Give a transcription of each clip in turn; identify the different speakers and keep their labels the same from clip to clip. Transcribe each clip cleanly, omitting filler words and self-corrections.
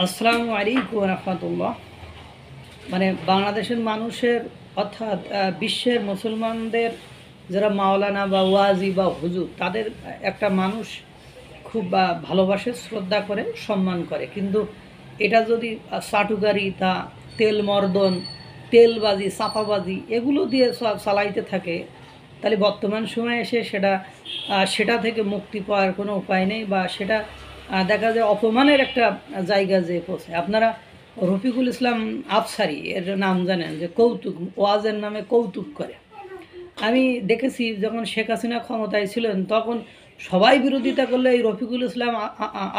Speaker 1: আসসালামু আলাইকুম রহমতুল্লাহ। মানে বাংলাদেশের মানুষের অর্থাৎ বিশ্বের মুসলমানদের যারা মাওলানা বা ওয়াজি বা হুজুর, তাদের একটা মানুষ খুব ভালোবাসে, শ্রদ্ধা করে, সম্মান করে। কিন্তু এটা যদি চাটুকারি, তা তেল মর্দন, তেলবাজি, চাপাবাজি এগুলো দিয়ে সব চালাইতে থাকে, তাহলে বর্তমান সময়ে এসে সেটা থেকে মুক্তি পাওয়ার কোনো উপায় নেই, বা সেটা দেখা যায় অপমানের একটা জায়গা যে পৌঁছে। আপনারা রফিকুল ইসলাম আফসারি এর নাম জানেন, যে কৌতুক ওয়াজের নামে কৌতুক করে। আমি দেখেছি যখন শেখ হাসিনা ক্ষমতায় ছিলেন তখন সবাই বিরোধিতা করলে এই রফিকুল ইসলাম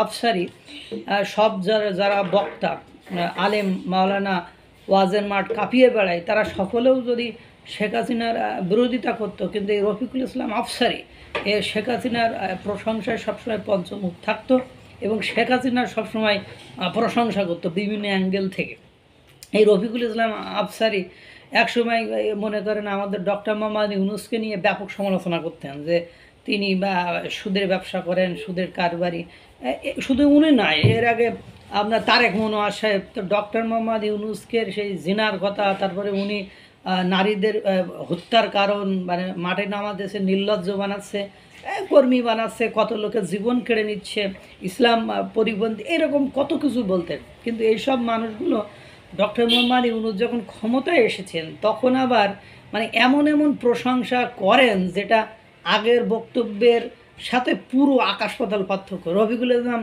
Speaker 1: আফসারি সব যারা বক্তা, আলেম মাওলানা, ওয়াজের মাঠ কাঁপিয়ে বেড়ায়, তারা সকলেও যদি শেখ হাসিনার বিরোধিতা করতো, কিন্তু এই রফিকুল ইসলাম আফসারি শেখ হাসিনার প্রশংসায় সবসময় পঞ্চমুখ থাকতো এবং শেখ হাসিনার সবসময় প্রশংসা করতো বিভিন্ন অ্যাঙ্গেল থেকে। এই রফিকুল ইসলাম আফসারি একসময় মনে করেন আমাদের ডক্টর মোহাম্মদ ইউনূসকে নিয়ে ব্যাপক সমালোচনা করতেন, যে তিনি সুদের ব্যবসা করেন, সুদের কারবারি। শুধু উনি নয়, এর আগে আপনার তারেক মনোয়ার সাহেব তো ডক্টর মোহাম্মদ ইউনূসকে সেই জিনার কথা, তারপরে উনি নারীদের হত্যার কারণ, মানে মাঠে নামাতেছে, নির্লজ্জ বানাচ্ছে, কর্মী বানাচ্ছে, কত লোকের জীবন কেড়ে নিচ্ছে, ইসলাম পরিপন্থী, এরকম কত কিছু বলতেন। কিন্তু এইসব মানুষগুলো ডক্টর মোহাম্মদ ইউনূস যখন ক্ষমতায় এসেছেন তখন আবার মানে এমন এমন প্রশংসা করেন যেটা আগের বক্তব্যের সাথে পুরো আকাশ পাতাল পার্থক্য। রফিকুল ইসলাম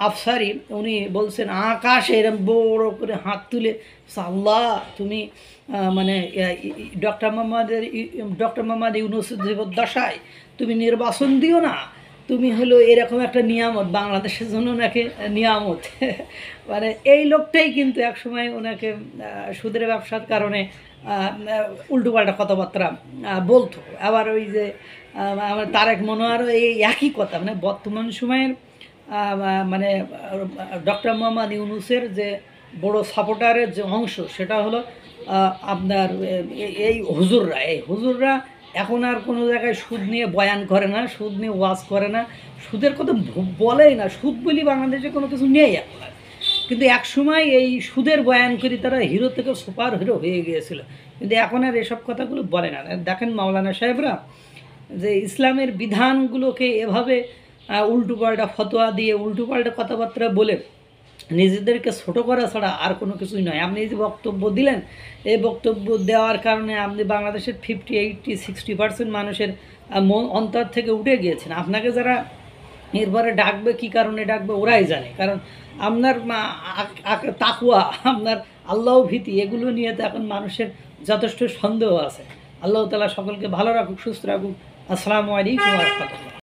Speaker 1: আফসারি উনি বলছেন, আকাশ এরম বড় করে হাত তুলে, আল্লাহ তুমি মানে ডক্টর মোহাম্মদ ইউনূসের জীবদ্দশায় তুমি নির্বাচন দিও না, তুমি হলো এরকম একটা নিয়ামত, বাংলাদেশের জন্য নাকি নিয়ামত। মানে এই লোকটাই কিন্তু একসময় ওনাকে সুদের ব্যবসার কারণে উল্টোপাল্টা কথাবার্তা বলতো। আবার ওই যে আমার তারেক মনোয়ারও এই একই কথা, মানে বর্তমান সময়ের মানে ডক্টর মোহাম্মদ ইউনূসের যে বড় সাপোর্টারের যে অংশ, সেটা হলো আপনার এই হুজুররা এখন আর কোনো জায়গায় সুদ নিয়ে বয়ান করে না, সুদ নিয়ে ওয়াজ করে না, সুদের কথা বলেই না। সুদ বলি বাংলাদেশে কোনো কিছু নেই এখন আর। কিন্তু একসময় এই সুদের বয়ান করি তারা হিরো থেকে সুপার হিরো হয়ে গিয়েছিল, কিন্তু এখন আর এসব কথাগুলো বলে না। দেখেন মাওলানা সাহেবরা যে ইসলামের বিধানগুলোকে এভাবে উল্টোপাল্টা ফতোয়া দিয়ে, উল্টোপাল্টা কথাবার্তা বলে নিজেদেরকে ছোটো করা ছাড়া আর কোনো কিছুই নয়। আপনি এই যে বক্তব্য দিলেন, এই বক্তব্য দেওয়ার কারণে আপনি বাংলাদেশের 50-80-60% মানুষের অন্তর থেকে উঠে গিয়েছেন। আপনাকে যারা এরপরে ডাকবে, কী কারণে ডাকবে ওরাই জানে, কারণ আপনার তাকুয়া, আপনার আল্লাহ ভীতি, এগুলো নিয়ে তো এখন মানুষের যথেষ্ট সন্দেহ আছে। আল্লাহ তাআলা সকলকে ভালো রাখুক, সুস্থ রাখুক। আসসালামু আলাইকুম ওয়া রাহমাতুল্লাহ।